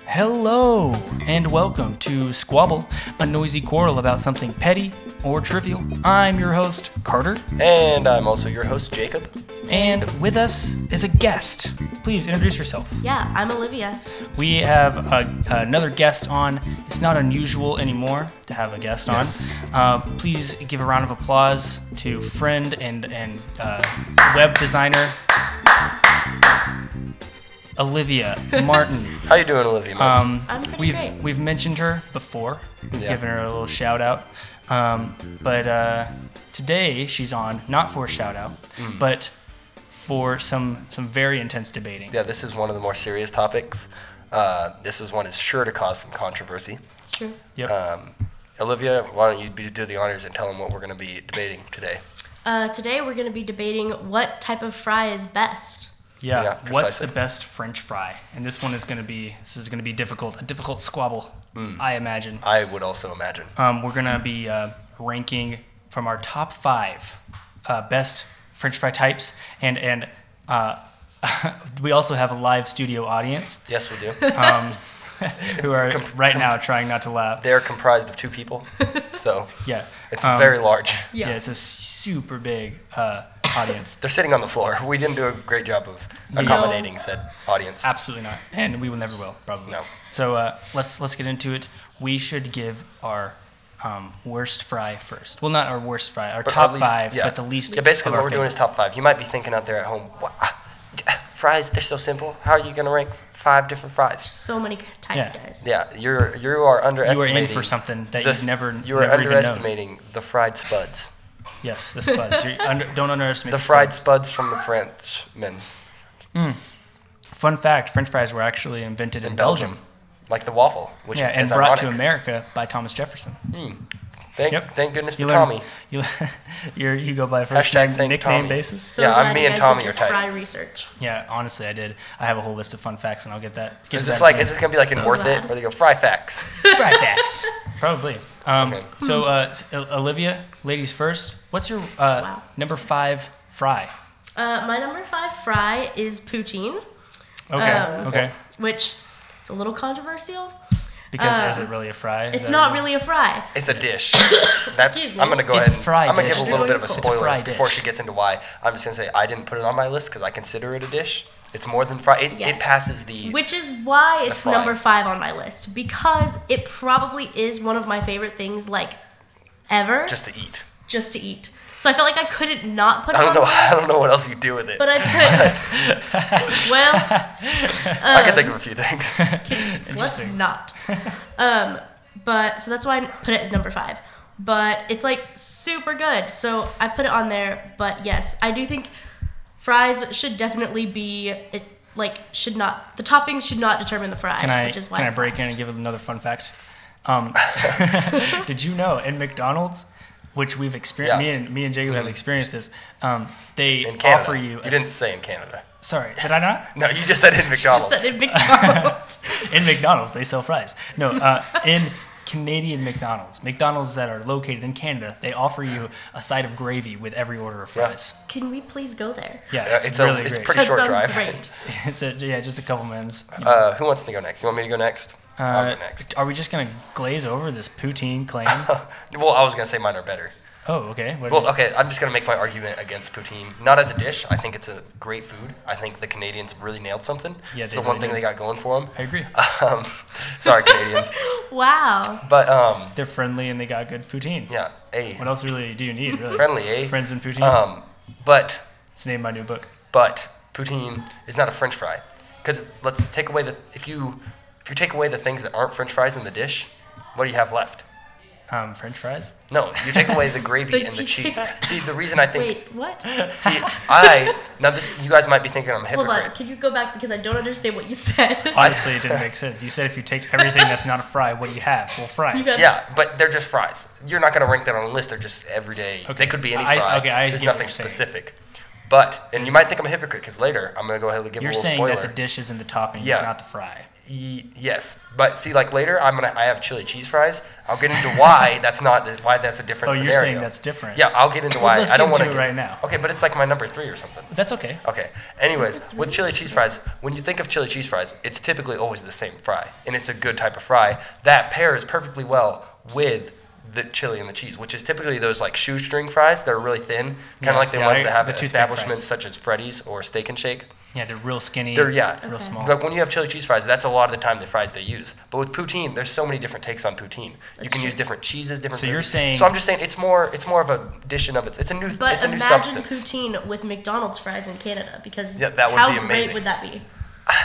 Hello, and welcome to Squabble, a noisy quarrel about something petty or trivial. I'm your host, Carter. And I'm also your host, Jacob. And with us is a guest. Please introduce yourself. Yeah, I'm Olivia. We have another guest on. It's not unusual anymore to have a guest on. Please give a round of applause to friend and web designer, Olivia Martin. How you doing, Olivia Martin? I'm pretty great. We've mentioned her before. We've given her a little shout out. But today she's on, not for a shout out, but for some very intense debating. Yeah, this is one of the more serious topics. This is one is sure to cause some controversy. It's true. Yep. Olivia, why don't you do the honors and tell them what we're going to be debating today? Today we're going to be debating what type of fry is best. Yeah. What's precisely. the best French fry? And this is going to be difficult, a difficult squabble, I imagine. I would also imagine. We're going to be ranking from our top 5 best French fry types, and we also have a live studio audience. Yes, we do. Who are right now trying not to laugh. They're comprised of 2 people, so Yeah. it's very large. Yeah, it's a super big audience. They're sitting on the floor. We didn't do a great job of accommodating said audience. Absolutely not, and we will never will, probably. No. So let's get into it. We should give our worst fry first. Well, not our worst fry, our But top at least- 5, yeah. but the least. Yeah, basically of what our we're doing is favorite. top 5. You might be thinking out there at home, fries, they're so simple. How are you going to rank 5 different fries? So many types, Yeah. guys. Yeah, you are You underestimating. are in for something that you've never You are never even known. underestimating the fried spuds. Yes, the spuds. Don't underestimate The fried spuds from the Frenchmen Fun fact: French fries were actually invented in Belgium. like the waffle, which Yeah, and is brought to ironic. America by Thomas Jefferson. Thank goodness for You learn- Tommy. You go by first Hashtag name, thank nickname Tommy. basis. So Yeah, glad me you and guys Tommy did are your tight. fry research. Yeah, honestly, I did. I have a whole list of fun facts, and I'll get that. Is this gonna be like in So Worth glad. It, where they go fry facts? fry facts? Probably. Okay. So, Olivia, ladies first. What's your Wow. number 5 fry? My number 5 fry is poutine, Okay. which is a little controversial. Because is it really a fry? It's not really a fry. It's a dish. Excuse me. I'm gonna go It's ahead. a fried I'm gonna dish. give a little bit of a It's a spoiler fried before dish. she gets into why. I'm just gonna say I didn't put it on my list because I consider it a dish. It's more than fry. It Yes. passes the. Which is why it's fry. number 5 on my list, because it probably is one of my favorite things, like, ever, Just to eat. just to eat. So I felt like I couldn't not put it I on don't know. the I list. don't know what else you do with it. But I could. Well, I can think of a few things. let's not. But so that's why I put it at number 5. But it's like super good, so I put it on there. But yes, I do think fries should definitely be. The toppings should not determine the fry. Which is why Can I it's break in last. and give another fun fact? Did you know in McDonald's, which we've experienced, Yeah. me and Jacob have experienced this, they In Canada. offer you. You didn't say in Canada. Sorry, did I not? No, you just said in Just McDonald's. said in McDonald's. In McDonald's, they sell fries. No, in Canadian McDonald's that are located in Canada, they offer you a side of gravy with every order of fries. Can we please go there? Yeah, it's It's really it's great. pretty That short sounds drive. great. It's just a couple minutes. Who wants to go next? You want me to go next? I'll go next. Are we just gonna glaze over this poutine claim? Well, I was gonna say mine are better. Oh, okay. Well, okay, I'm just going to make my argument against poutine. Not as a dish. I think it's a great food. I think the Canadians really nailed something. Yeah, it's they the one really thing did. they got going for them. I agree. Sorry, Canadians. Wow. But, They're friendly and they got good poutine. yeah, What else really do you need, really? friendly, eh? Friends and poutine. But It's the name of my new book. poutine is not a French fry. Because let's take away if you take away the things that aren't French fries in the dish, what do you have left? French fries? No, you take away the gravy But and the you cheese. take- See, the reason I think... Wait, what? See, you guys might be thinking I'm a Hold hypocrite. on. Can you go back because I don't understand what you said? Honestly, it didn't make sense. You said if you take everything that's not a fry, what do you have? Well, fries. You got- Yeah, but they're just fries. You're not going to rank that on a list. They're just everyday. Okay. They could be any I fry. get There's what nothing you're saying. specific. But, and you might think I'm a hypocrite because later I'm going to go ahead and give a little spoiler. You're saying that the dish is in the topping, it's not the fry. Yes, but see, like later I have chili cheese fries. I'll get into why that's a different scenario. You're saying that's different. Yeah, I'll get into why. Let's I don't get want into it right now. Okay, but it's like my number 3 or something. That's okay. Okay. Anyways, with chili cheese fries, when you think of chili cheese fries, it's typically always the same fry, and it's a good type of fry that pairs perfectly well with the chili and the cheese, which is typically those like shoestring fries. They're really thin, kind of like the ones that have establishments such as Freddy's or Steak and Shake. Yeah, they're real skinny. They're real small. Like when you have chili cheese fries, that's a lot of the time the fries they use. But with poutine, there's so many different takes on poutine. You can use different cheeses, different. So you're saying. So I'm just saying it's more of a addition of it's a new but it's a new imagine substance. poutine with McDonald's fries in Canada because that would how be amazing. great would that be?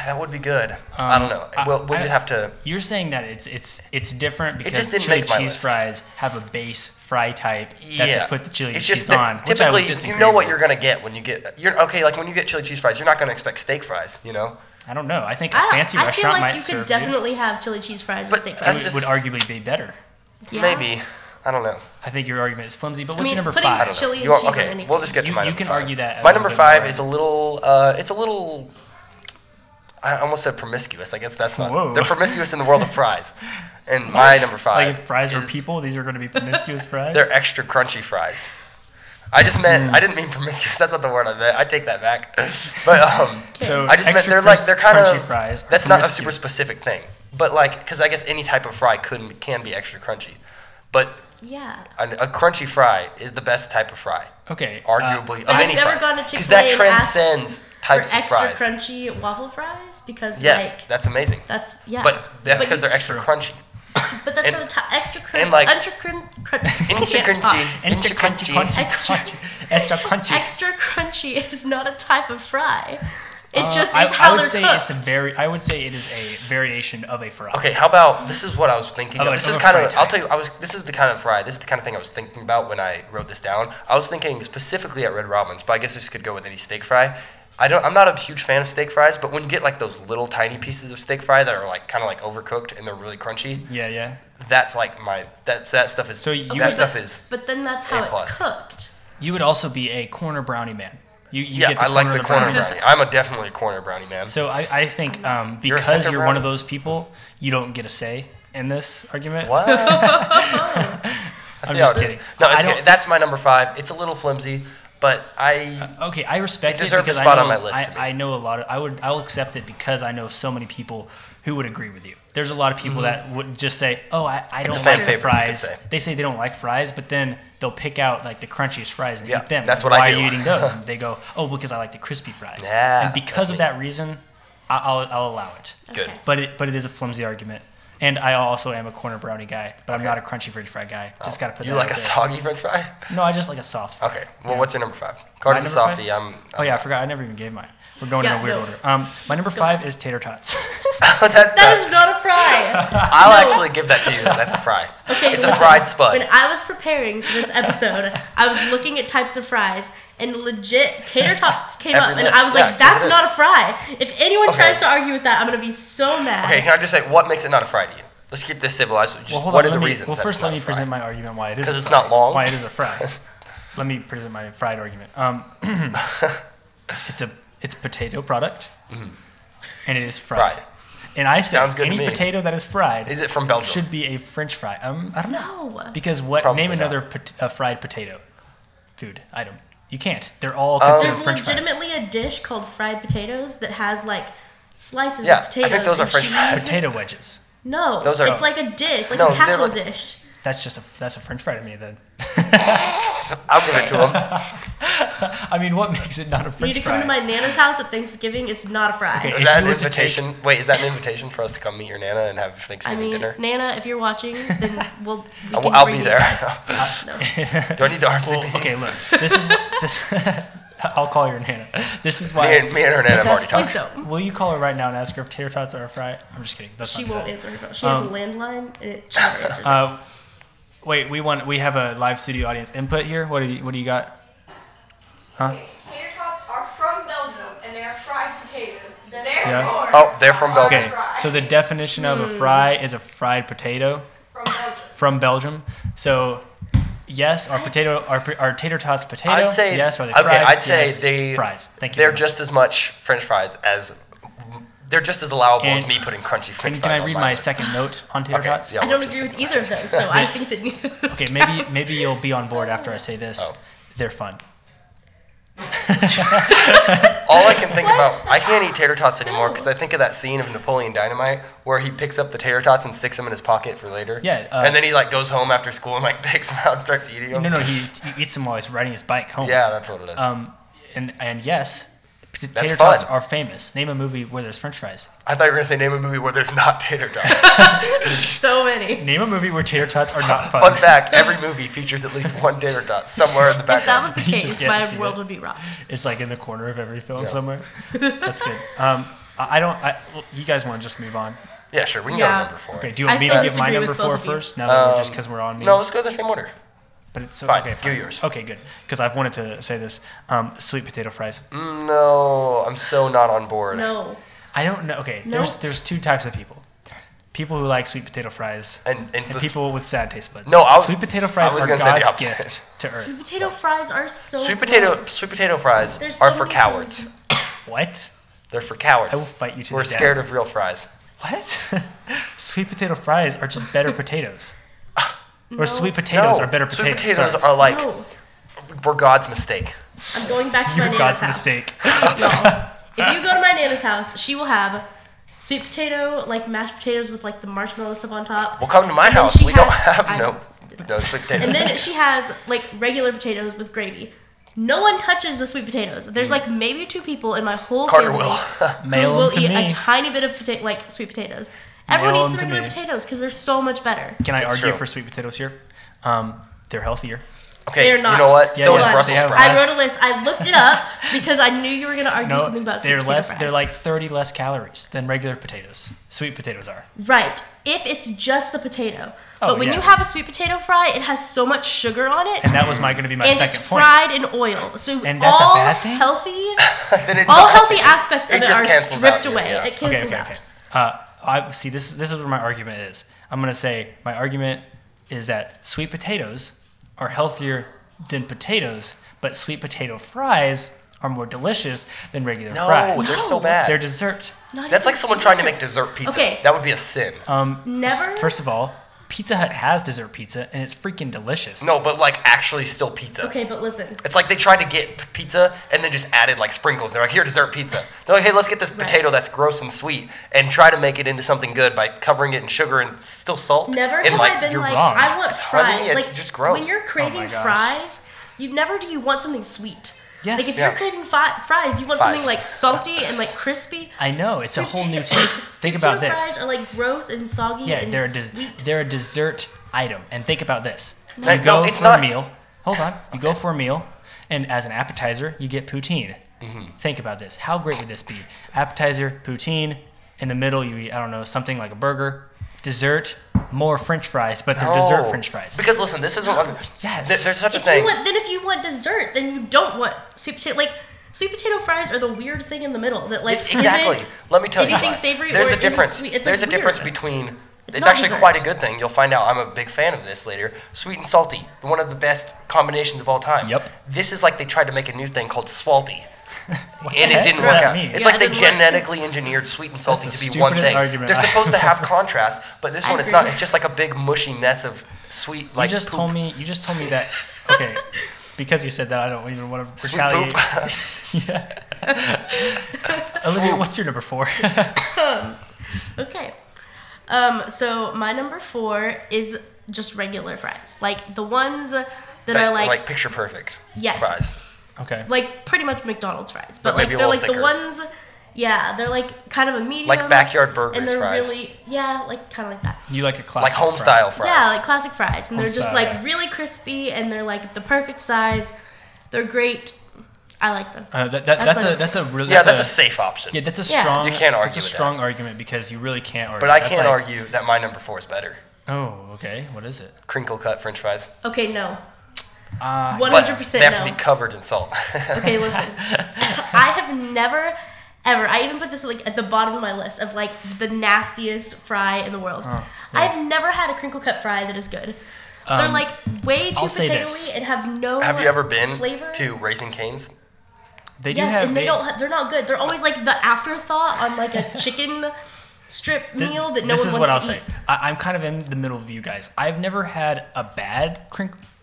That would be good. I don't know. We'll just have to. You're saying that it's different because just didn't chili make my cheese list. fries have a base fry type that they put the chili It's cheese just that on. Which typically, I would disagree you know what with. you're gonna get when you get. Like when you get chili cheese fries, you're not gonna expect steak fries. You know. I don't know. I think a fancy I feel restaurant like might you serve could definitely have chili cheese fries and But steak that's fries. It would arguably be better. Yeah. Maybe. I don't know. I think your argument is flimsy. But what's your number putting 5? I don't know. chili and cheese on Okay, anything. we'll just get to my You number can 5. argue that. My number 5 more. is a little. It's a little. I almost said promiscuous. I guess that's not. Whoa. They're promiscuous in the world of fries. And my number 5. Like if fries are people, these are going to be promiscuous fries. They're extra crunchy fries. I just meant. I didn't mean promiscuous. That's not the word I meant. I take that back. But So I just meant extra they're kind crunchy of. fries are That's not a promiscuous. super specific thing. But like, because I guess any type of fry can be extra crunchy. But Yeah. a crunchy fry is the best type of fry. Okay. Arguably, of Have any you ever fries. gone to Because Chick-fil-A that and asked transcends types for of extra fries. crunchy waffle fries? Because Yes, that's amazing. that's yeah. But that's But because you- they're extra crunchy. But that's and- not a extra crunchy. and, like, extra crunchy. Extra crunchy. Extra- Extra crunchy. Extra crunchy is not a type of fry. It just I is how would they're say cooked. I would say it is a variation of a fry. Okay, how about this is what I was thinking of. Of This a is kind fry of I'll type. tell you this is the kind of fry. This is the kind of thing I was thinking about when I wrote this down. I was thinking specifically at Red Robin's, but I guess this could go with any steak fry. I'm not a huge fan of steak fries, but when you get like those little tiny pieces of steak fry that are like kind of like overcooked and they're really crunchy, Yeah. that's like that stuff is So you- that stuff is But then that's how A+. it's cooked. You would also be a corner brownie man. You yeah, get the I like corner the of corner brownie. I'm definitely a corner brownie man. So I think You're a because center you're one of brownie? those people, you don't get a say in this argument. What? I I'm see just how it is. kidding. No, I it's don't- okay. That's my number 5. It's a little flimsy, but Okay, I respect It it deserves a because spot I on know, my list to me. I know a lot of. I'll accept it because I know so many people who would agree with you. There's a lot of people that would just say, "Oh, I It's don't a fan like favorite, you could fries." say. They say they don't like fries, but then they'll pick out like the crunchiest fries and Yeah, eat them. that's Like, what I Why do. are you eating those? And they go, "Oh, because I like the crispy fries." Yeah, and because that's of me. that reason, I'll allow it. good. Okay. But it is a flimsy argument. And I also am a corner brownie guy, but I'm not a crunchy French fry guy. Just gotta put You that like out a there. soggy French fry? No, I just like a soft fry. Okay. Well, Yeah. what's your number 5? Carter's a number 5? softie. I'm Oh yeah, I forgot. I never even gave mine. We're going in Yeah, a weird no. order. My number 5 is tater tots. That is not a fry. I'll No. actually give that to you. That's a fry. Okay, It's a listen, fried spud. When I was preparing for this episode, I was looking at types of fries, and legit tater tots came Every up, and list, I was yeah, like, "That's it is. not a fry." If anyone Okay. tries to argue with that, I'm gonna be so mad. Okay, can I just say what makes it not a fry to you? Let's keep this civilized. Just, Well, hold what on. are the let me, reasons? well, that first it's let not me a fry? present my argument why it is. 'Cause a it's fry. not long? Why it is a fry. Let me present my fried argument. It's a potato product, and it is fried. Fried. And I say Sounds good to any me. potato that is fried Is it from Belgium? should be a French fry. I don't know. No. Because what? Probably Name not. another fried potato food item. You can't. They're all considered There's French fries. legitimately a dish called fried potatoes that has like slices Yeah, I of think potatoes those are and French cheese. fries. Potato wedges. No, Those are- it's like a dish, like No, a they're casserole like- dish. That's a French fry to me then. I'll give it to him. I mean, what makes it not a You French need to fry? come to my Nana's house at Thanksgiving. It's not a fry. Okay. Is If that you an were to invitation? Wait, is that an invitation for us to come meet your Nana and have I Thanksgiving mean, dinner? Nana, if you're watching, then we can I'll bring be these there. guys. No. Do I need to RSVP? Well, okay, look. This is this. I'll call your Nana. This is why. Me and her Nana have already Please talked. don't. Will you call her right now and ask her if tater tots are a fry? I'm just kidding. That's She not won't that. answer her phone. She has a landline, and she never answers it. Wait, we have a live studio audience input here. What do you got? Huh? Okay, tater tots are from Belgium and they are fried potatoes. Yeah. Oh, they're from Belgium. Okay. So the definition of a fry is a fried potato From Belgium. from Belgium. So Yes. Are tater tots potato? I'd say yes. Are they okay. fried? I'd say yes. Fries. Thank you. They're just as much French fries as they're just as allowable as And me putting crunchy French fries. Can I read on my list. second note on tater tots? Yeah, I don't agree with either of those, so I think that neither of those. Okay, maybe you'll be on board after I say this. Oh. They're fun. All I can think about, I can't eat tater tots anymore because I think of that scene of Napoleon Dynamite where he picks up the tater tots and sticks them in his pocket for later. Yeah, and then he like goes home after school and like takes them out and starts eating them. No, he eats them while he's riding his bike home. Yeah, that's what it is. And yes, tater fun. tots are famous. Name a movie where there's French fries. I thought you were gonna say name a movie where there's not tater tots. So many. Name a movie where tater tots are not fun. Fun fact: every movie features at least one tater tot somewhere in the If that background. was the You just case, get to my see world it. would be rocked. It's like in the corner of every film Yeah. somewhere. That's good. Well, you guys want to just move on? Yeah, sure. We can Yeah. go to number 4. Okay. Do you I want me still to give my disagree number with 4 both of you. first? Now that we're just because we're on me. No, let's go the same order. But it's Fine. okay. Do yours. Okay, good. Because I've wanted to say this. Sweet potato fries. No, I'm so not on board. No. I don't know. Okay, No. there's two types of people. People who like sweet potato fries And people with sad taste buds. No, sweet potato fries I was are gonna say the God's opposite. gift to Sweet Earth. potato fries are so sweet gross. potato fries There's are so for many cowards. things. What? They're for cowards. I will fight you to We're the death. scared of real fries. What? Sweet potato fries are just better potatoes. Or No. sweet potatoes No, are better potatoes. Sweet potatoes Sorry. are like No. we're God's mistake. I'm going back to my You're nana's God's house. mistake. Y'all, if you go to my nana's house, she will have sweet potato, like mashed potatoes with like the marshmallow stuff on top. Well, come to my And then house. she We don't has- have I- no sweet potatoes. And then she has like regular potatoes with gravy. No one touches the sweet potatoes. There's like maybe 2 people in my whole Carter family will. who Mail will them to eat me. a tiny bit of like sweet potatoes. Everyone Mail eats the them to regular me. potatoes because they're so much better. Can I That's argue true. for sweet potatoes here? They're healthier. Okay, They're you not. know what? Yeah, So yeah, is Brussels they have sprouts. I wrote a list. I looked it up because I knew you were gonna argue No, something about sweet they're potato less. fries. They're like 30 less calories than regular potatoes. Sweet potatoes are. Right, if it's just the potato. Oh, But when yeah. you have a sweet potato fry, it has so much sugar on it, And that was going to be my and second it's point. fried in oil. So And that's a all bad thing? healthy, Then it's all not- healthy aspects of it it just are cancels stripped out, away. yeah. It cancels Okay. I see. This is where my argument is. I'm going to say my argument is that sweet potatoes are healthier than potatoes, but sweet potato fries are more delicious than regular No, fries. they're so No. bad. They're dessert. Not That's even like someone trying to sweet. make dessert pizza. Okay. That would be a sin. Never. First of all, Pizza Hut has dessert pizza, and it's freaking delicious. No, but like actually still pizza. Okay, but listen. It's like they tried to get pizza and then just added like sprinkles. They're like, here, dessert pizza. They're like, hey, let's get this Right. potato that's gross and sweet and try to make it into something good by covering it in sugar and still salt. Never and have like, I been you're like, wrong. I want Honey, fries. it's Like just gross. when you're craving gosh. fries, you never do you want something sweet. Yes. Like if Yeah. you're craving fries, you want Fries. something like salty and like crispy. I know, it's a whole new take. Think Sweet about potato this. Fries are like gross and soggy Yeah, and they're they're a dessert item. And think about this. No, You go it's for not. a meal. Hold on. You go for a meal, and as an appetizer, you get poutine. Mm-hmm. Think about this. How great would this be? Appetizer, poutine. In the middle, you eat, I don't know, something like a burger. Dessert, more French fries, but they're dessert No. French fries. Because listen, this isn't what. Yes. There's such a If thing. if you want dessert, then you don't want sweet potato. Like sweet potato fries are the weird thing in the middle that like Exactly. isn't Let me tell you. anything why. savory There's or a difference. isn't sweet. It's There's like a difference weird. between. It's not actually dessert. quite a good thing. You'll find out. I'm a big fan of this later. Sweet and salty, one of the best combinations of all time. Yep. This is like they tried to make a new thing called swalty. What And the it heck didn't does work that out. mean? It's Yeah, like it they didn't work. genetically engineered sweet and salty That's to the be one stupidest thing. argument They're I- supposed to have contrast, but this I one it's agree. not. It's just like a big mushy mess of sweet You like just poop. told me that. Okay, because you said that, I don't even want to Sweet retaliate. poop. Yeah. Olivia, what's your number 4? Okay. So my number 4 is just regular fries, like the ones that are like picture perfect. Yes. Fries. Okay. like pretty much McDonald's fries, But but like maybe a they're little like the thicker. ones. Yeah, they're like kind of a medium. Like backyard burgers and they're fries. really like kind of like that. You like a classic Like home fry. style fries. Yeah, like classic fries, and they're Home just style, like yeah. really crispy, and they're like the perfect size. They're great. I like them. That's a really Yeah, that's a safe option. yeah, that's a Yeah. strong You can't argue that's a with that. strong argument because you really can't argue. But I That's can't like- argue that my number 4 is better. Oh, okay. What is it? Crinkle cut French fries. Okay, no, Uh, 100% They have no. to be covered in salt. Okay, listen. I have never, ever. I even put this like at the bottom of my list of like the nastiest fry in the world. yeah. I've never had a crinkle cut fry that is good. They're like way too I'll say this. potatoey and have no. Have you ever been flavor to Raising Cane's? They do Yes, have. and they're not good. They're always like the afterthought on like a chicken strip meal that no This one is what I'll wants to say. eat. I'm kind of in the middle of you guys. I've never had a bad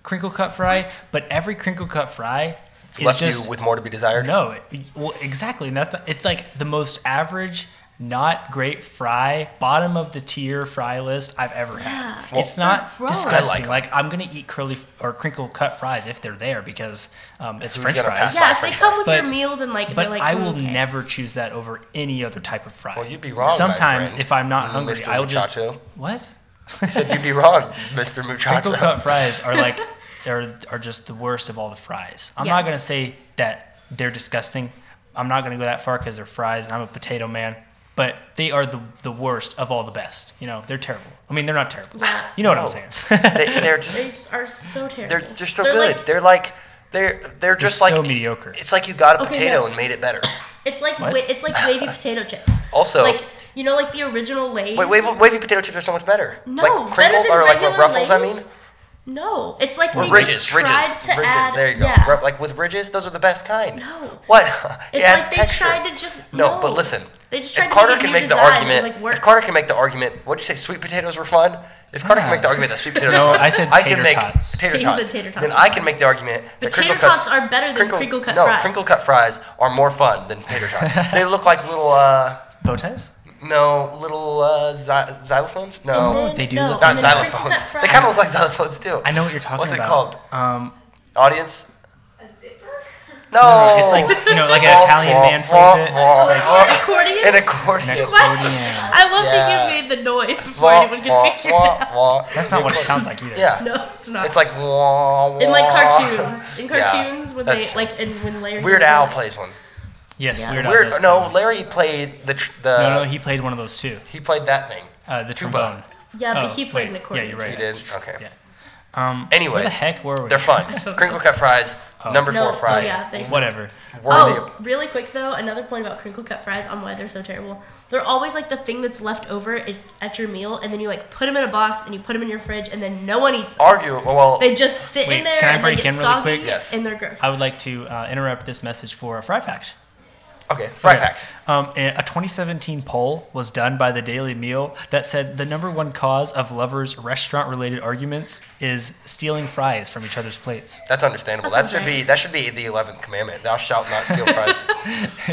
crinkle cut fry, but every crinkle cut fry It's is left just you with more to be desired. no. Well, exactly. And that's not, it's like the most average, not great fry, bottom of the tier fry list I've ever had. Yeah, It's not gross. disgusting. I like Like I'm gonna eat curly or crinkle cut fries if they're there because it's Who's French gonna fries. pass Yeah, if French they come fry. with But- your meal, then like But they're like I will okay. never choose that over any other type of fry. Well, you'd be wrong. my Sometimes friend. if I'm not hungry, Mr. I'll just Muchacho. what? He said you'd be wrong, Mr. Crinkle Muchacho. cut fries are like are just the worst of all the fries. I'm not Yes. gonna say that they're disgusting. I'm not gonna go that far because they're fries and I'm a potato man. But they are the worst of all the best. You know, they're terrible. I mean, they're not terrible. Yeah. You know what I'm No. saying? They're They just are so terrible. they're just so They're good. like- they're just like so mediocre. It's like you got a Okay, potato no. and made it better. it's like What? it's like wavy potato chips. Also, Like you know, like the original Lay's. wait, wavy potato chips are so much better. No, like better crinkled than or like regular ruffles. I mean, Lay's? No, it's like or they ridges, just ridges, tried to ridges. add. There you go. Yeah. Like with ridges, those are the best kind. No. What? It's it adds like they texture. tried to just No, but listen. They just tried If to Carter make a can new make the design, it was, argument, like, if works. Carter can make the argument, what'd you say? Sweet potatoes were fun. If Carter can Yeah. make the argument that sweet potatoes No, were fun, I said I can tater make tots. tater He tots. said tater tots Then were I fun. can make the argument that But crinkle tater cuts, tots are better than crinkle cut no, fries. crinkle cut fries are more fun than tater tots. They look like little Bow ties? xylophones. No, And then- they do no, look not and then crinkle xylophones. cut fries. They kind of look like xylophones too. I know what you're talking What's about. it called? Audience? A zipper? No. It's like like an Italian man plays it. It's like An accordion? An accordion. an What? accordion. I love Yeah. that you made the noise before anyone could figure it out. That's not what it sounds like either. Yeah. No, it's not. It's like in like cartoons. In cartoons when that's they like and when Larry Weird was Al like- plays one. Yes, Yeah. Weird Al does No, play one. Larry played the No, he played one of those too. he played that thing. The trombone. Yeah, but Oh, he played wait. an accordion. Yeah, you're right. He did. Okay. Yeah. Where Anyways, the heck were we? they're fun. Crinkle cut fries, number No, 4 fries. Oh yeah, there's Whatever. Worthy. Oh, really quick though, another point about crinkle cut fries on why they're so terrible. They're always like the thing that's left over at your meal, and then you like put them in a box and you put them in your fridge, and then no one eats them. Well, They just sit Wait, in there can I and they break get in really soggy, quick? Yes. and they're gross. I would like to interrupt this message for a fry fact. okay, fry Okay. fact. A 2017 poll was done by the Daily Meal that said the number one cause of lovers' restaurant-related arguments is stealing fries from each other's plates. That's understandable. That's That should be the 11th commandment. Thou shalt not steal fries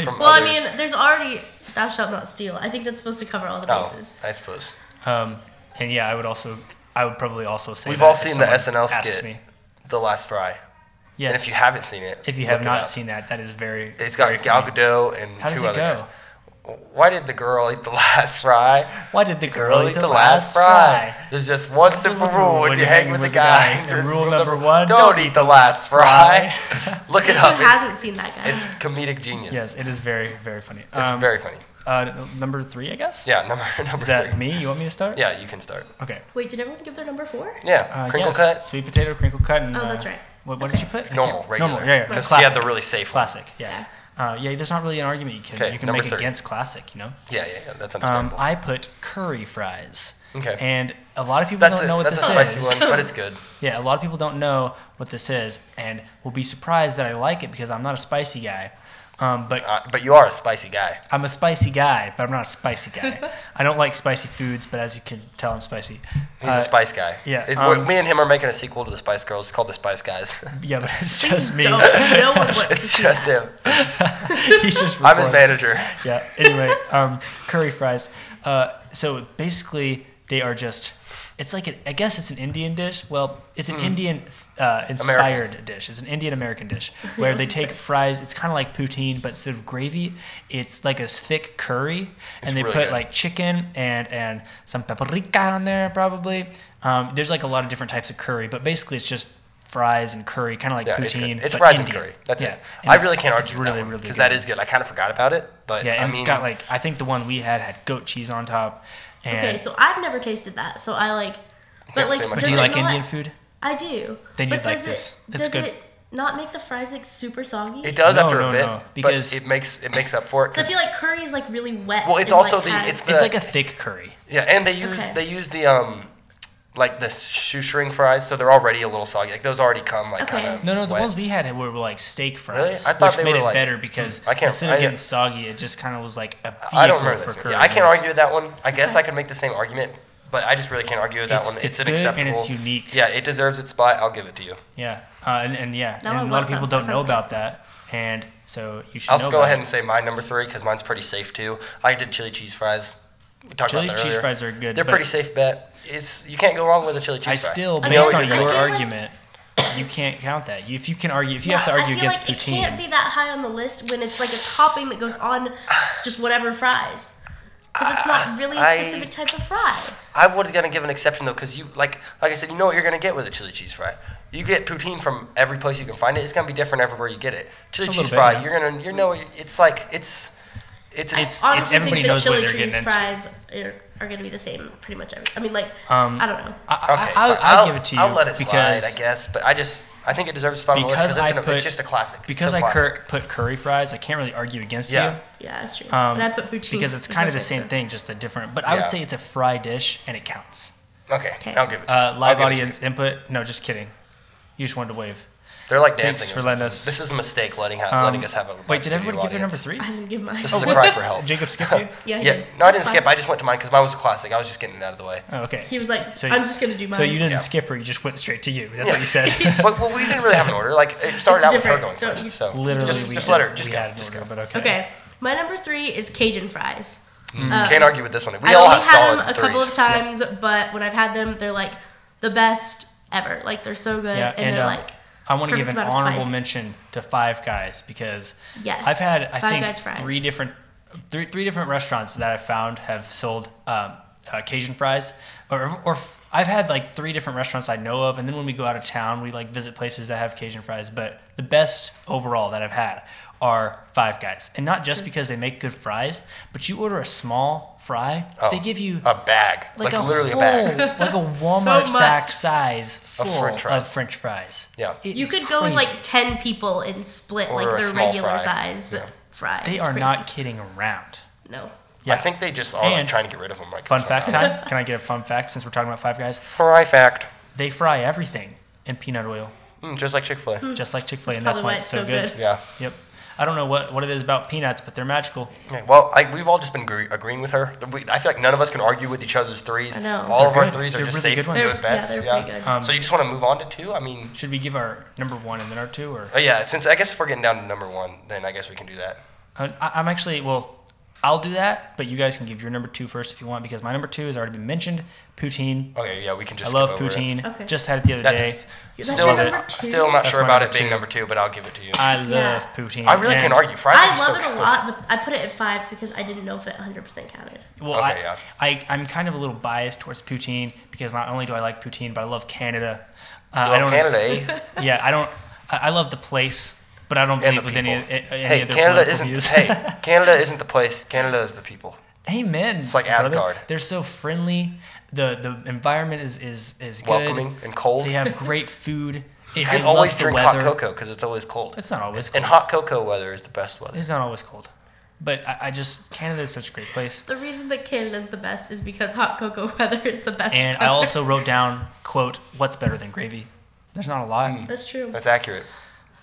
from well, I others. mean, there's already thou shalt not steal. I think that's supposed to cover all the bases. I suppose. And yeah, I would probably also say We've that all if seen the someone SNL asks skit, me. The Last Fry. Yes. And if you haven't seen it, If you have look it not up. seen that, that is very. It's got very Gal funny. Gadot and How does two it other go? guys. Why did the girl eat the last fry? Why did the girl eat the last fry? There's just one simple rule when you hang with the guys. And rule number one, don't eat the last fry. Look it Who up. hasn't seen that guy? It's comedic genius. Yes, it is very, very funny. It's very funny. Number 3, I guess? Yeah, number Is that 3. me? You want me to start? Yeah, you can start. Okay. Wait, did everyone give their number 4? Yeah, crinkle yes. cut. Sweet potato, crinkle cut, and. Oh, that's right. What did you put? Normal, regular. Normal, yeah. Because Classic. she had the really safe one. Classic, yeah. Yeah, there's not really an argument Okay, you can number make 3. against classic, you know? Yeah, that's understandable. I put curry fries. Okay. And a lot of people don't know what that's this a spicy is. one, but it's good. Yeah, a lot of people don't know what this is and will be surprised that I like it because I'm not a spicy guy. But you are a spicy guy. I'm a spicy guy, but I'm not a spicy guy. I don't like spicy foods, but as you can tell, I'm spicy. He's a spice guy. yeah, Me and him are making a sequel to the Spice Girls. It's called The Spice Guys. Yeah, but it's Please just me. don't. No one wants to It's see just that. him. He's just I'm his records. manager. Yeah. Anyway, curry fries. So basically, they are just. It's like I guess it's an Indian dish. Well, it's an Indian inspired dish. It's an Indian American dish where they take fries. It's kind of like poutine, but instead of gravy, it's like a thick curry, and they really put good. like chicken and some paprika on there probably. There's like a lot of different types of curry, but basically it's just fries and curry, kind of like Yeah, poutine. it's but fries Indian. and curry. That's yeah. it. And I really it's- can't it's argue with really, that one really because good. that is good. I kind of forgot about it, but Yeah, and I mean, it's got like I think the one we had goat cheese on top. And Okay, so I've never tasted that, so I like. But like, say much but does do you it like not- Indian food? I do. Then But you'd like does this. It, It's does good. it not make the fries like super soggy? it does No, after no, a bit, no, because- but it makes up for it. So I feel like curry is like really wet. Well, it's and, also like, the- has- it's It's like a thick curry. yeah, and they use Okay. the like the shoestring fries, so they're already a little soggy. Like those already come like kind of. No, the wet. ones we had were like steak fries, Really? I thought which they made were it like, better because I can't- instead of getting soggy, it just kind of was like a I don't vehicle remember for this. curry. Yeah, I can't argue with that one. I guess I could make the same argument, but I just really can't argue with that one. It's an good acceptable. and it's unique. Yeah, it deserves its spot. I'll give it to you. Yeah, and Now I a lot want of people some. don't That know sounds about that, and so you should I'll know just go about ahead it. and say my number 3 because mine's pretty safe too. I did chili cheese fries. We talked Chili about that cheese earlier. fries are good. They're but pretty safe bet. You can't go wrong with a chili cheese I fry. still, You know based what on you're your gonna get. argument, you can't count that. If you can argue, if you have to I argue feel against like it can't poutine, be that high on the list when it's like a topping that goes on just whatever fries. Because it's not really a specific type of fry. I was gonna give an exception though, because you like I said, you know what you're gonna get with a chili cheese fry. You get poutine from every place you can find it. It's gonna be different everywhere you get it. Chili A cheese little bit, fry, yeah. you know, it's like it's Honestly, everybody think knows that what chili they're getting cheese into. fries are going to be the same pretty much every. I mean, like, I don't know. okay. I'll give it to you I'll let it slide, because I guess. But I think it deserves a spot on the list because it's just a classic. because So I classic. put curry fries. I can't really argue against Yeah. you. Yeah, that's true. And I put poutine. Because it's kind of the same thing, just a different. But I Yeah. would say it's a fry dish, and it counts. Okay, Okay. I'll give it. To you. Live I'll give it to audience input? No, just kidding. You just wanted to wave. They're like Thanks dancing. for or letting something. us- This is a mistake letting us have a. Wait, live did studio everybody give their number audience. 3? I didn't give mine. This is a cry for help. Jacob skipped you? Yeah, he Yeah, did. no, I That's didn't skip. fine. I just went to mine because mine was a classic. I was just getting it out of the way. Oh, okay. He was like, So I'm just going to do mine. So you didn't Yeah. skip her, you just went straight to you. That's what you said. Well, we didn't really have an order. Like it started It's out with her different. going Don't first. you- So Literally, just we let did- her. Just we go. had an Just go. order, but okay. Okay. My number 3 is Cajun fries. Can't argue with this one. We I all only have had solid them a couple threes. of times, but when I've had them, they're like the best ever. Like they're so good, Yeah, and they're like I want to give an perfect amount of honorable spice. mention to Five Guys because Yes, I've had I Five think Guys fries. three different restaurants that I've found have sold Cajun fries, I've had like 3 different restaurants I know of, and then when we go out of town, we like visit places that have Cajun fries. But the best overall that I've had are Five Guys, and not just because they make good fries, but you order a small fry, they give you a bag, like literally a bag, like a Walmart much. sack size full French fries. of French fries. Yeah. It you is could go with crazy. like 10 people and split Order like a their small regular fry. size Yeah. fry. They It's are crazy. not kidding around. No. Yeah. I think they just are like, And trying to get rid of them. Like Fun fact time. Can I get a fun fact since we're talking about Five Guys? Fry fact. They fry everything in peanut oil, Just like Chick-fil-A. just like Chick-fil-A, and That's that's why probably it's so why it's good. so Yeah. Yep. I don't know what it is about peanuts, but they're magical. Okay, well, we've all just been agreeing with her. I feel like none of us can argue with each other's threes. I know. All They're of our good. threes are They're just really safe good and ones. good bets. Yeah, they're pretty good. So you just want to move on to 2? I mean, Should we give our number 1 and then our 2, or? oh yeah. Since I guess if we're getting down to number 1, then I guess we can do that. I'm actually I'll do that, but you guys can give your number 2 first if you want, because my number 2 has already been mentioned. Poutine. Okay, yeah, we can just. I love skip over poutine. Okay. Just had it the other That day. is- That's Still, your number 2? still not That's sure my about number it being 2. number 2, but I'll give it to you. I love Yeah. poutine. I really and- can't argue. Fries I are love so it a good. lot, but I put it at 5 because I didn't know if it 100% counted. Well, Okay, yeah. I'm kind of a little biased towards poutine because not only do I like poutine, but I love Canada. You I love don't. Canada, eh? Yeah, I don't. I love the place, but I don't And the believe with any people. any Hey, other Canada political isn't. views. Hey, Canada isn't the place. Canada is the people. Amen. It's like brother. Asgard. They're so friendly. The environment is good. Welcoming and cold. They have great food. You I can love always the drink weather. hot cocoa because it's always cold. It's not always cold. And hot cocoa weather is the best weather. It's not always cold. But I just Canada is such a great place. The reason that Canada's the best is because hot cocoa weather is the best. And I weather. also wrote down, quote, what's better than gravy? There's not a lot. That's true. That's accurate.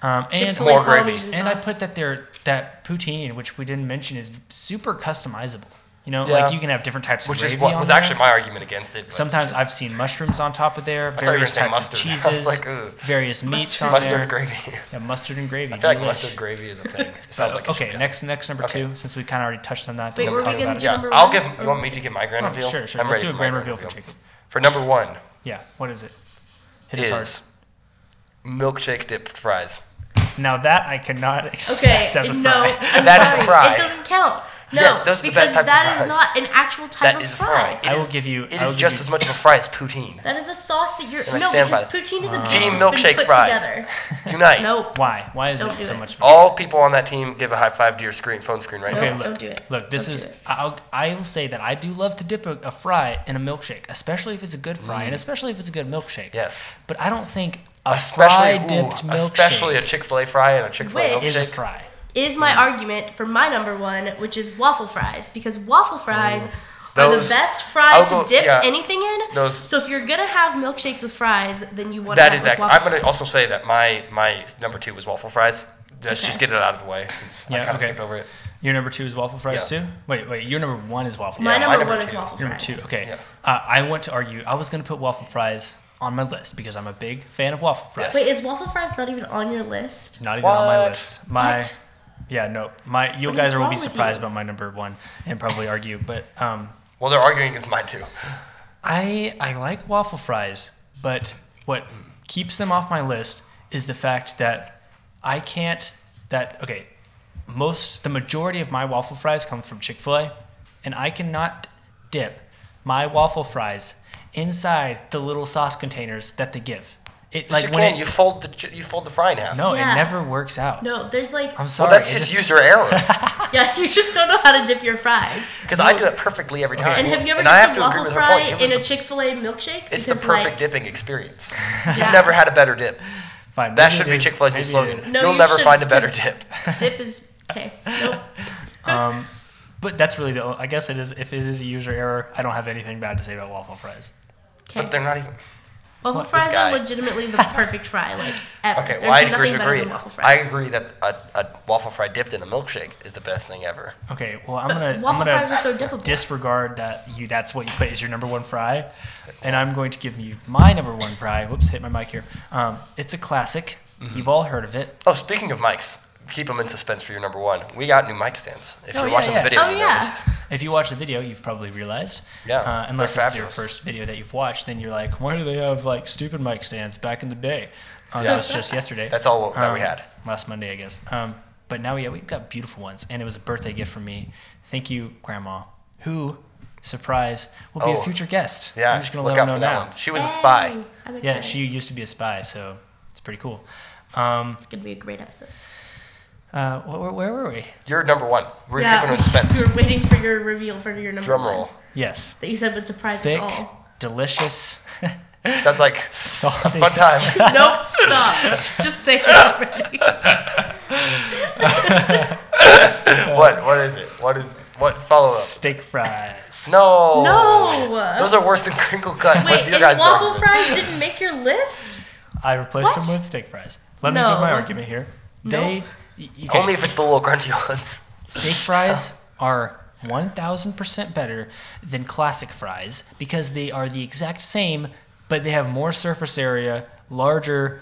And Chick-fil-A More gravy. Polynesian and I sauce. put that poutine, which we didn't mention, is super customizable. You know, Yeah. like you can have different types Which of gravy is what on was there. actually my argument against it. but Sometimes I've seen mushrooms on top of there, thought you were various gonna say types of mustard. I was cheeses, like, ugh. various meats on mustard there. and gravy. Yeah, mustard and gravy. I feel like delish. mustard gravy is a thing. It sounds like it should Okay, be. next number Okay. 2, since we kind of already touched on that. Wait, don't were we talk gonna about it. do Yeah, number I'll 1? give. You want me to give my grand Oh, reveal? sure. I'm Let's ready do a for grand my reveal for Jacob. For number 1 Yeah, what is it? Hit us hard. is milkshake dipped fries. Now that I cannot accept Okay, as a no, fry. I'm That is a sorry. fry. It doesn't count. No, Yes, those are the because best types of that is fries. not an actual type That of is a fry. fry. I will give you. It I will is give just you- as much of a fry as poutine. That is a sauce that you're And I no stand by because that. poutine is a dish Team that's milkshake been put fries. together. Unite. Nope. Why? Why is Don't it do so it. much? All people on that team give a high five to your phone screen right Okay, now. look, don't do it. Look, this Don't is. do it. I will say that I do love to dip a fry in a milkshake, especially if it's a good fry, and especially if it's a good milkshake. Yes. But I don't think a Especially, fry dipped especially a milkshake Chick-fil-A fry and a Chick-fil-A Wait. is a milkshake. fry. Is my argument for my number 1, which is waffle fries, because waffle fries are the Those- best fry I'll to go- dip yeah. anything in. Those- So if you're gonna have milkshakes with fries, then you want to That have is like accurate. waffle I'm going to fries. also say that my number 2 was waffle fries. Let's Okay. just get it out of the way since I Yeah, kind of okay. skipped over it. Your number 2 is waffle fries Yeah. too? Wait, your number 1 is waffle My fries. number number 1 is two. waffle Your number fries. 2, okay. Yeah. I want to argue. I was going to put waffle fries on my list because I'm a big fan of waffle fries. Yes. Wait, is waffle fries not even on your list? Not even on my What? list. What? Yeah, no. You What is guys will wrong be with surprised you? about my number 1 and probably argue, but Well, they're arguing against mine too. I like waffle fries, but what keeps them off my list is the fact that the majority of my waffle fries come from Chick-fil-A, and I cannot dip my waffle fries inside the little sauce containers that they give. It Yes, you can. You fold the fry in half. No, Yeah. it never works out. No, there's like I'm sorry. Well, that's it just user error. yeah, you just don't know how to dip your fries. Because I do it perfectly every time. And have you ever and I have dipped to a agree waffle with her fry point. It was in a the- Chick-fil-A milkshake? It's the Because, perfect like, dipping experience. Yeah. You've never had a better dip. Fine, That maybe should it be is. Chick-fil-A's new Maybe it slogan. is. No, You'll you never should, find a better 'cause dip. Dip is okay. Nope. But that's really I guess it is. If it is a user error, I don't have anything bad to say about waffle fries. Okay. But they're not even. Waffle this fries guy. are legitimately the perfect fry, like ever. Okay, There's well, I nothing agree. better than waffle I fries. agree that a waffle fry dipped in a milkshake is the best thing ever. Okay, well I'm But gonna waffle fries are so dippable. disregard that's what you put as your number 1 fry, and I'm going to give you my number 1 fry. Whoops, hit my mic here. It's a classic. Mm-hmm. You've all heard of it. Oh, speaking of mics, keep them in suspense for your number 1. We got new mic stands. If Oh, you're yeah, watching yeah. the video, Oh, you yeah. noticed. If you watch the video, you've probably realized. Yeah, Unless they're it's your fabulous. first video that you've watched, then you're like, why do they have like stupid mic stands back in the day? That Yeah. was just yesterday. That's all that we had. Last Monday, I guess. But now we've got beautiful ones, and it was a birthday gift from me. Thank you, Grandma, who, surprise, will be a Oh. future guest. Yeah, I'm just gonna look let out her for know that now. one. She was a spy. Hey, I'm excited. Yeah, she used to be a spy, so it's pretty cool. It's gonna be a great episode. Where were we? You're number 1. We're Yeah, keeping in suspense. we were waiting for your reveal for your number Drum 1. roll. Yes. That you said would surprise Thick, us all. delicious, Sounds like salty. fun time. Nope, stop. Just say it already. What is it? What follow up? Steak fries. No. No. Those are worse than crinkle cut. Wait, With your and guys' waffle arguments. fries didn't make your list? I replaced What? them with steak fries. Let me No. give my argument here. No. Okay, Only if it's the little crunchy ones. steak fries are 1,000% better than classic fries because they are the exact same, but they have more surface area, larger.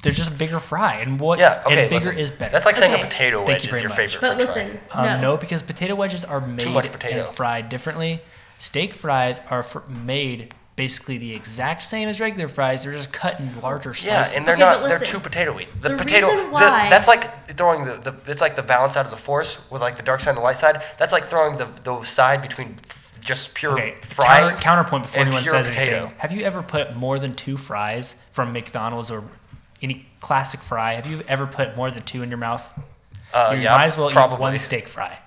They're just a bigger fry, and Yeah, okay. and bigger listen. is better. That's like saying a Okay. potato Thank wedge you is very your much. favorite But French listen, fry. No, because potato wedges are made much potato. and fried differently. Steak fries are made basically the exact same as regular fries. They're just cut in larger Yeah, slices. and they're Okay, not. but They're listen, too potatoey. the reason why- That's like throwing the. It's like the balance out of the force with like the dark side and the light side. That's like throwing the side between just pure Okay, fry. counterpoint before and anyone pure says potato. anything. Have you ever put more than 2 fries from McDonald's or any classic fry? Have you ever put more than 2 in your mouth? You Yeah, might as well probably. eat 1 steak fry.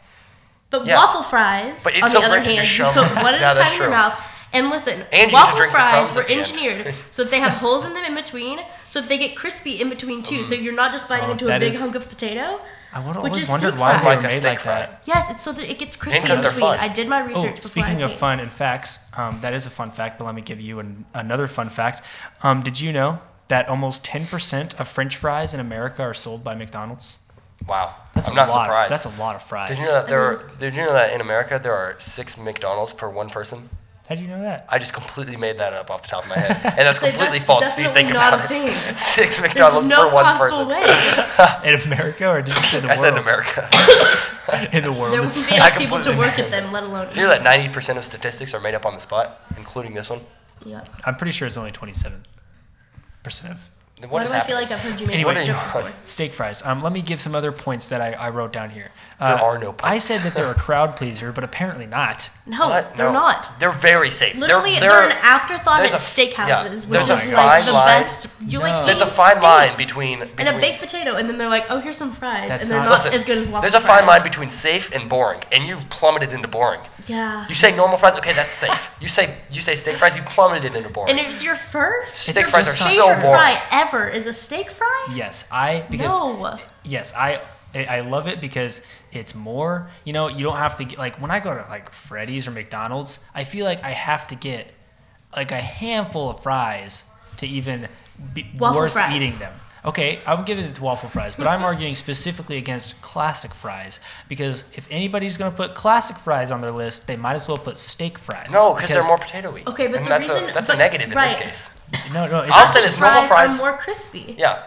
But Yeah. waffle fries, But it's on so the other great to hand, just you shove put them. one at Yeah, a that's time in your true. mouth. And listen, And you get to waffle drink the fries crumbs were at the end. engineered so that they have holes in them in between, so that they get crispy in between too. So you're not just biting Oh, into a that big is- hunk of potato. I would Which always is wondered steak why they fries. were Like a made steak like fry. that. Yes, it's so that it gets crispy because in they're between. fun. I did my research before Speaking I of came. fun and facts, that is a fun fact, but let me give you another fun fact. Did you know that almost 10% of French fries in America are sold by McDonald's? Wow, That's I'm a not lot. surprised. That's a lot of fries. Did you know that Did you know that in America there are 6 McDonald's per one person? How do you know that? I just completely made that up off the top of my head, and that's Say, completely that's false if you definitely think not about a it. thing. 6 There's McDonald's no per one possible person. way. In America, or did you say the I world? said in America. In the world. There It's- wouldn't be I enough people to completely- work at them, let alone. Do you know that 90% of statistics are made up on the spot, including this one? Yep. I'm pretty sure it's only 27% of Then Why is do I feel happening? like I've heard you make Anyway, this what are joke you before? steak fries. Let me give some other points that I wrote down here. There are no I points. said that they're a crowd pleaser, but apparently not. No, What? they're No. not. They're very safe. Literally, they're an afterthought there's at a- steakhouses, yeah, which there's a is fine like the line. best. You like No. There's a eat fine steak line between and a baked potato, and then they're like, "Oh, here's some fries," That's and they're not- not Listen, as good as waffle there's a fries. fine line between safe and boring, and you plummeted into boring. Yeah. You say normal fries, okay, that's safe. You say steak fries, you plummeted into boring. And it was your first. Steak your fries are favorite so boring. fry ever is a steak fry. Yes, No. yes, I love it because it's more, you know, you don't have to get, like when I go to like Freddy's or McDonald's, I feel like I have to get like a handful of fries to even be worth eating them. Okay, I would give it to waffle fries, but I'm arguing specifically against classic fries because if anybody's going to put classic fries on their list, they might as well put steak fries. No, because they're more potato-y. Okay, but and that's a negative in this case. No. I'll say this: normal fries are more crispy. Yeah,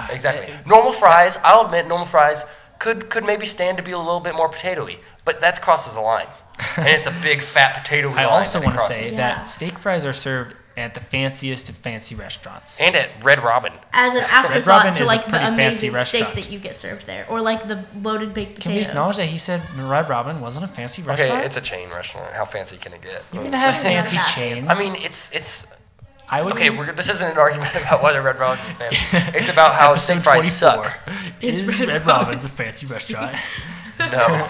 exactly. Normal fries, I'll admit, normal fries could maybe stand to be a little bit more potato-y, but that crosses a line, and it's a big fat potato-y line. I also want to say that steak fries are served at the fanciest of fancy restaurants. And at Red Robin. As an afterthought to like the fancy amazing restaurant. steak that you get served there. Or like the loaded baked potato. Can we acknowledge that he said Red Robin wasn't a fancy restaurant? Okay, it's a chain restaurant. How fancy can it get? You can have fancy chains. I mean, it's okay, this isn't an argument about whether Red Robin's is fancy. It's about how steak fries suck. Is Red Robin's a fancy restaurant? No.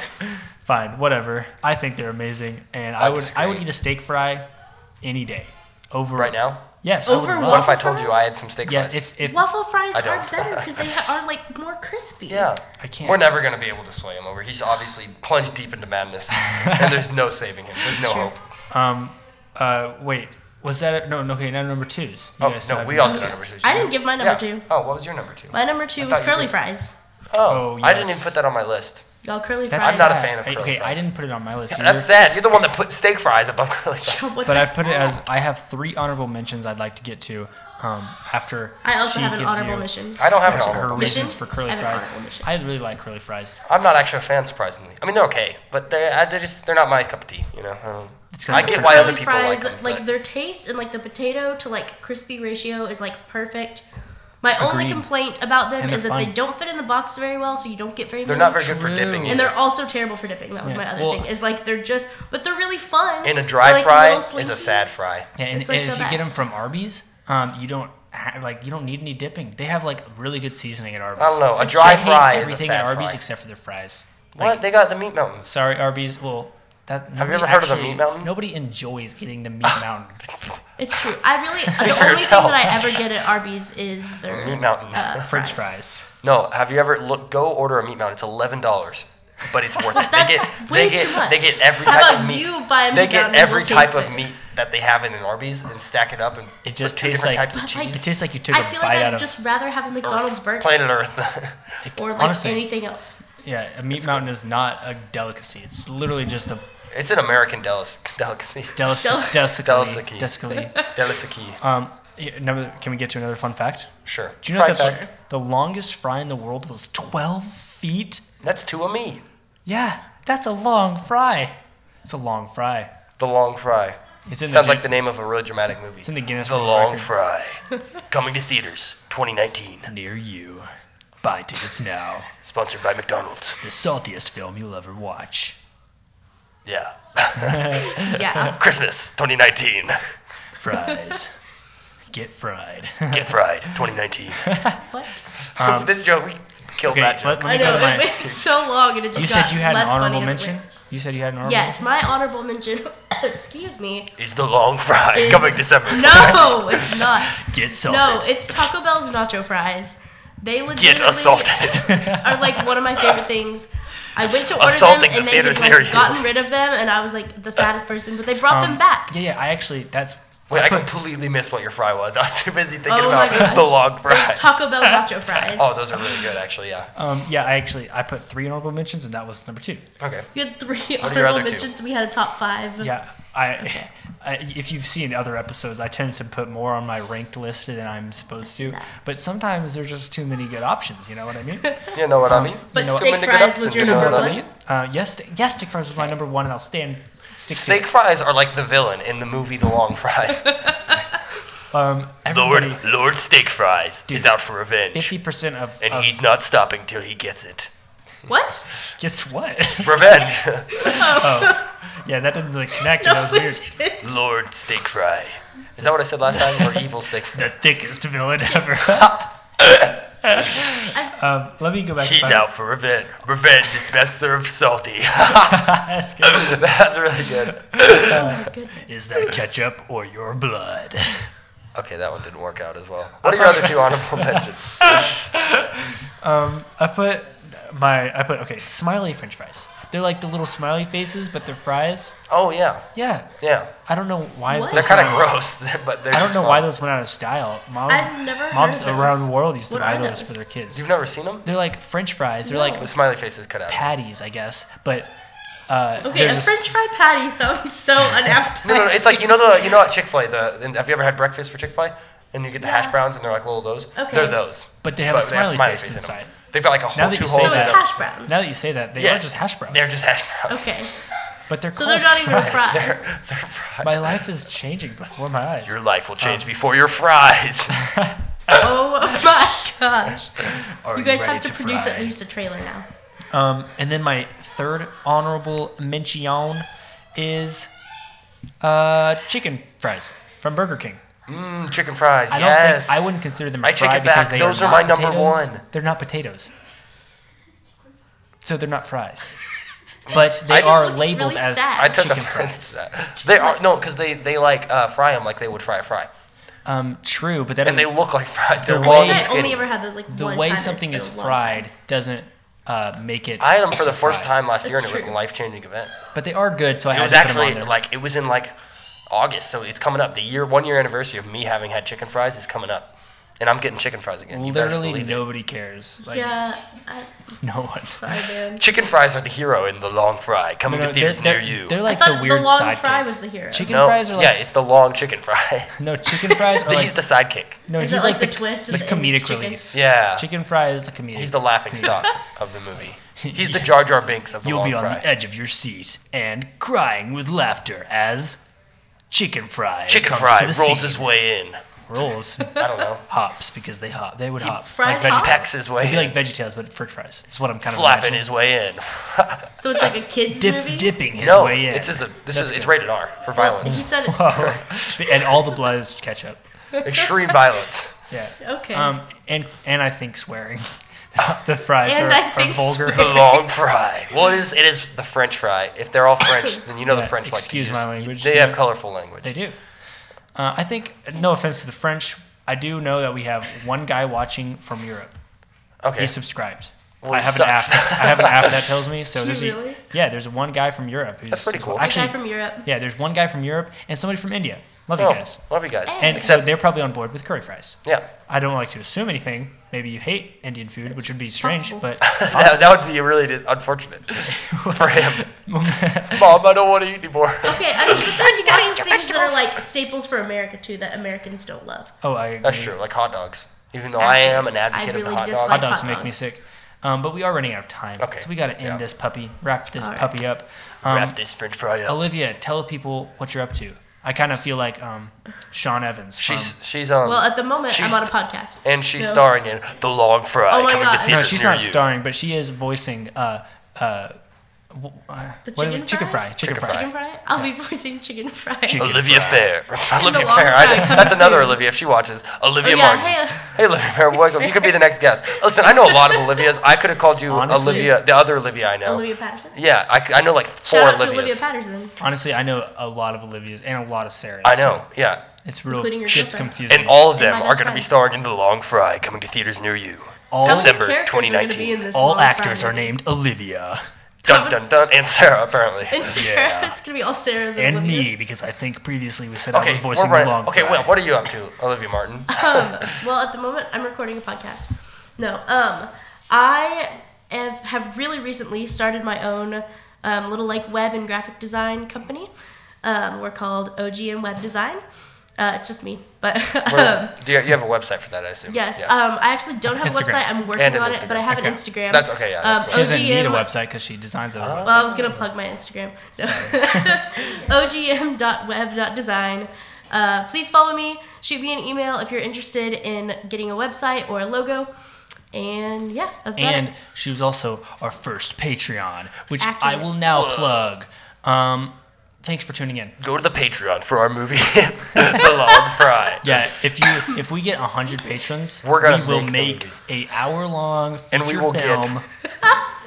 Fine, whatever. I think they're amazing, and I would eat a steak fry any day. Over right now? Yes. Over what if I told you I had some steak fries? If waffle fries are better because they are like more crispy. Yeah. I can't. We're never gonna be able to sway him over. He's obviously plunged deep into madness, and there's no saving him. There's no hope. Wait. Was that okay? Now number twos. No, we all did our number twos. I didn't give my number two. Oh, what was your number two? My number two was curly fries. Oh, yes. I didn't even put that on my list. Y'all, curly fries. I'm not a fan of curly fries. Okay, I didn't put it on my list. Yeah, that's sad. You're the one that put steak fries above curly fries. But I put it as I have 3 honorable mentions I'd like to get to after. I also have an honorable mention. I don't have an honorable mention. Her reasons for curly fries. I really like curly fries. I'm not actually a fan, surprisingly. I mean, they're okay, but they're not my cup of tea. You know. I get why other people like them. Like their taste and like the potato to like crispy ratio is like perfect. My only complaint about them is that they don't fit in the box very well, so you don't get very many. They're not very good for dipping either. And they're also terrible for dipping. That was my other thing. Is like they're really fun. And a dry fry is a sad fry. Yeah, and if you get them from Arby's, you don't need any dipping. They have like really good seasoning at Arby's. I don't know. A dry fry is a everything sad at Arby's fry. except for their fries. What? They got the Meat Mountain. Sorry, Arby's. Well, have you ever heard of the Meat Mountain? Nobody enjoys eating the Meat Mountain. It's true. The only thing that I ever get at Arby's is their Meat Mountain French fries. No, have you ever go order a Meat Mountain? It's $11, but it's worth it. They get every type of meat. They get every type of meat that they have in an Arby's and stack it up and it just put 2 tastes different like types of cheese. It tastes like you took a bite out of. I feel like I'd just rather have a McDonald's burger. Planet Earth. Or like honestly, anything else. Yeah, a Meat Mountain is not a delicacy. It's literally just a. It's an American delicacy. Delicacy. Can we get to another fun fact? Sure. Do you know that the longest fry in the world was 12 feet? That's 2 of me. Yeah, that's a long fry. It's a long fry. The Long Fry. Sounds like the name of a really dramatic movie. It's in the Guinness World Record. The Long Fry. Coming to theaters 2019. Near you. Buy tickets now. Sponsored by McDonald's. The saltiest film you'll ever watch. Yeah. Yeah. Christmas 2019. Fries. Get fried. Get fried 2019. What? This joke, we killed that joke. I know, it went so long and it just You said you had an honorable mention? You said you had an honorable mention? Yes, my honorable mention, excuse me. Is the Long Fry coming December. No, it's not. Get salted. No, it's Taco Bell's nacho fries. They legitimately Get assaulted. Are like one of my favorite things. I went to order them and they had like gotten rid of them and I was like the saddest person, but they brought them back. Yeah, I actually, Wait, I completely missed what your fry was. I was too busy thinking about the Long Fry. It's Taco Bell nacho fries. Oh, those are really good, actually, yeah. Yeah, I put 3 honorable mentions and that was number 2. Okay. You had 3 honorable mentions. We had a top 5. Yeah, if you've seen other episodes, I tend to put more on my ranked list than I'm supposed to. But sometimes there's just too many good options. You know what I mean? You know what I mean? But steak fries was your number 1. Yes, steak fries was my number 1, and I'll stand. Steak fries are like the villain in the movie The Long Fries. Lord Steak Fries is out for revenge. 50% of he's not stopping till he gets it. What? Gets what? Revenge. Oh. Yeah, that didn't really connect. That was weird. Lord Steak Fry. Is that what I said last time? Or evil steak fry? The thickest villain ever. Let me go back. He's out for revenge. Revenge is best served salty. That's good. That's really good. Is that ketchup or your blood? Okay, that one didn't work out as well. What are your other 2 honorable mentions? I put I put smiley French fries. They're like the little smiley faces, but they're fries. Oh yeah. Yeah. Yeah. I don't know why. What? They're kind of gross, but they're. I don't just know fun. why those went out of style. I've never heard Moms of those. around the world used to What buy are those those? for their kids. You've never seen them? They're like French fries. They're No. like With smiley faces cut out. patties, I guess. But Okay, a French fry patty sounds so unappetizing. No, it's like you know at Chick-fil-A. Have you ever had breakfast for Chick-fil-A? And you get the hash browns, and they're like little those. Okay. They're those. But they have a smiley face in them. inside. They've got like a Now whole that two you holes. say So in it's that- them. hash browns. Now that you say that, they are just hash browns. They're just hash browns. Okay. But they're So called they're not even a fries. fry. They're fries. My life is changing before my eyes. Your life will change before your fries. Oh my gosh. Are You guys ready have to produce fry? at least a trailer now. And then my third honorable mention is chicken fries from Burger King. Chicken fries. I don't yes. think I wouldn't consider them a I take fry it back. because they Those are are not my number potatoes. one. They're not potatoes. So they're not fries. But they I- are Looks labeled really as sad. I took chicken offense fries. to that. They are no, because they like fry them like they would fry a fry, True, but that and they doesn't- look like fries. They're way- long I and think I only skinny. ever had those like the one way time. something It's is been a long time. fried doesn't make it. I had them for the first fried. time last year, and That's it was a true. life-changing event. But they are good, so I It had was to put them on actually there. like it was in like August, so it's coming up. The 1 year anniversary of me having had chicken fries is coming up, and I'm getting chicken fries again. You best Literally believe it. nobody cares. Like, Yeah. no one. Sorry, man. Chicken fries are the hero in the long fry coming to theaters near you. They're I like thought the weird the long sidekick. fry was the hero. Chicken no, fries are like yeah, it's the long chicken fry. no chicken fries are like He's the sidekick. no. Is He's it like like the twist the and it's comedic chicken? relief. Yeah, Chicken fry is the comedic. he's the laughing stock of the movie. He's the Jar Jar Binks of the You'll long be on fry. the edge of your seat and crying with laughter as chicken fry Chicken comes fry to the rolls scene. his way in. Rolls. I don't know. Hops because they hop. They would hop. fries like hop? VeggieTales. Pecks his way It'd be in. like VeggieTales, but French fries. That's what I'm kind of Flapping imagining. his way in. So it's like a kids movie. Dipping his No, way in. it's That's rated R for violence. He said it's Whoa. And all the blood is ketchup. Extreme violence. Yeah. okay. And I think swearing. The fries And are, I are think vulgar. The long fry. Well, it is the French fry. If they're all French, then you know Yeah, the French like to excuse use. my language. They have colorful language. They do. I think, no offense to the French, I do know that we have one guy watching from Europe. Okay. He's subscribed. Well, I he have an app. sucks. I have an app that tells me. So Do there's you really? there's one guy from Europe. Who's, That's pretty cool. One Actually, guy from Europe. yeah, there's one guy from Europe and somebody from India. Love you Oh, guys. love you guys. And so they're probably on board with curry fries. Yeah. I don't like to assume anything. Maybe you hate Indian food, which would be strange, possible. but that would be really unfortunate for him. Mom, I don't want to eat anymore. Okay, I mean, but there's you gotta lots eat of your things that are vegetables. like staples for America too that Americans don't love. oh, I agree. That's true. Like hot dogs. Even though I am an I advocate really of the hot dislike dog. Hot dogs hot make me dogs. sick. But we are running out of time. Okay. So we got to end Yeah. this puppy, wrap this All right. puppy up. Wrap this French fry up. Olivia, tell people what you're up to. I kind of feel like Sean Evans. She's Well, at the moment, I'm she's- on a podcast. and she's No. starring in The Long Fry Oh my coming God. to no, theaters she's near not you. starring, but she is voicing The chicken fry. Chicken fry. Chicken fry? I'll be voicing chicken fry. Chicken Olivia fry. Fair. Olivia Long Fair. Fry That's coming another soon. Olivia if she watches. Olivia Oh, yeah, Martin. hey, Hey, Olivia Fair, welcome. You could be the next guest. Listen, I know a lot of Olivias. I could have called you Honestly- Olivia, the other Olivia I know. Olivia Patterson. Yeah, I know like four Shout out to Olivias. Olivia Patterson. Honestly, I know a lot of Olivias and a lot of Sarahs. I know, yeah. Too. It's real. Including your It's girlfriend. confusing. And all of And them my are best going to be friend. starring in The Long Fry coming to theaters near you. all, How many December characters are gonna 2019. be in this all Long actors Fry are movie? named Olivia. Dun dun dun. And Sarah, apparently. And Sarah. Yeah. It's gonna be all Sarah's and, And Olivia's. me, because I think previously we said I Okay, was voicing we're the running. long Okay, fry. well, what are you up to, Olivia Martin? Well, at the moment, I'm recording a podcast. No, I have really recently started my own little like web and graphic design company. We're called OGM Web Design. It's just me, but Do you have a website for that, I assume? yes. Yeah. I actually don't have a Instagram. website. I'm working And an on it, but I have Okay. an Instagram. That's okay, yeah. That's She doesn't need a OGM website because she designs other websites. Well, I was gonna plug my Instagram. No. ogm.web.design. Please follow me. Shoot me an email if you're interested in getting a website or a logo. And yeah, that's about And it. she was also our first Patreon, which I Accurate. will now plug. Thanks for tuning in. Go to the Patreon for our movie, The Long Fry. Yeah, if we get 100 patrons, We're gonna we will make make the a hour-long And we feature will get- film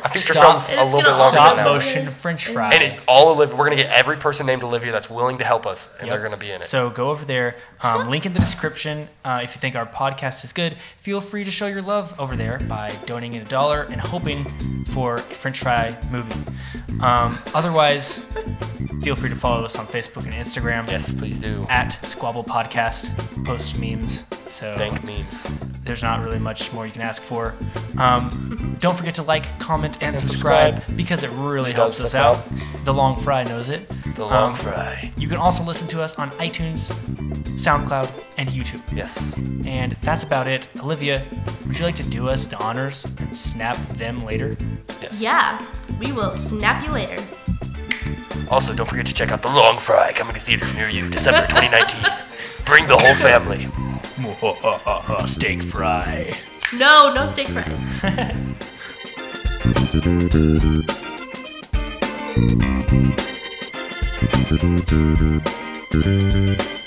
A feature film's a little bit longer Stop than that. motion French fry. And all Olivia, we're gonna get every person named Olivia that's willing to help us, and they're gonna be in it. So go over there. Link in the description. If you think our podcast is good, feel free to show your love over there by donating $1 and hoping for a French fry movie. Otherwise, feel free to follow us on Facebook and Instagram. Yes, please do. At Squabble Podcast. Post memes. So Dank memes. there's not really much more you can ask for. Don't forget to like, comment, and subscribe because it really helps us out. The Long Fry knows it. The Long Fry. You can also listen to us on iTunes, SoundCloud, and YouTube. Yes. And that's about it. Olivia, would you like to do us the honors and snap them later? Yes. Yeah, we will snap you later. Also, don't forget to check out The Long Fry coming to theaters near you, December 2019. Bring the whole family. Steak fry. No steak fries. Do do do do do do do.